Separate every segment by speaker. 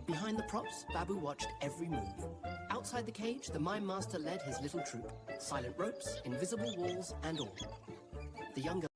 Speaker 1: Behind the props, Babu watched every move. Outside the cage, the mime master led his little troop. Silent ropes, invisible walls, and all. The younger...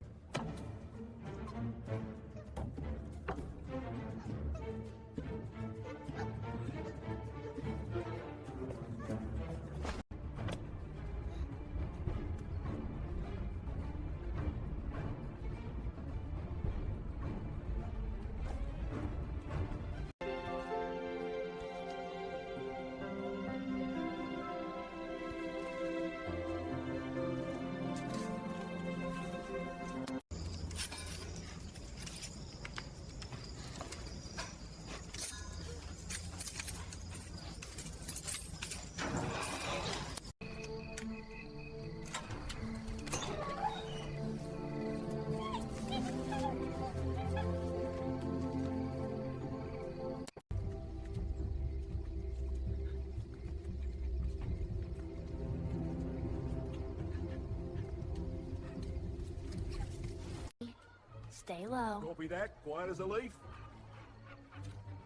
Speaker 2: Stay low.
Speaker 3: Copy that. Quiet as a leaf.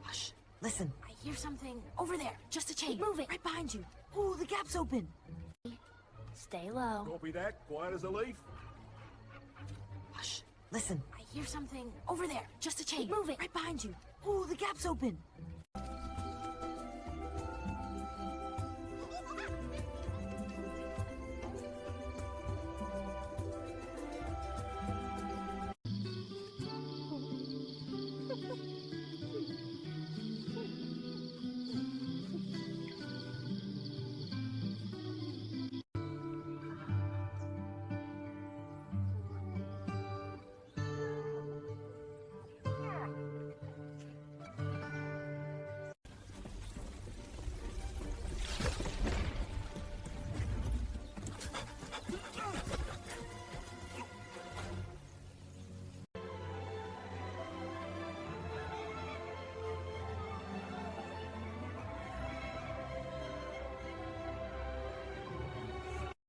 Speaker 4: Hush. Listen.
Speaker 2: I hear something over there. Just a chain.
Speaker 4: Keep moving. Right behind you. Ooh, the gap's open.
Speaker 2: Stay low.
Speaker 3: Copy that. Quiet as a leaf.
Speaker 4: Hush. Listen.
Speaker 2: I hear something over there. Just a chain.
Speaker 4: Keep moving. Right behind you. Ooh, the gap's open.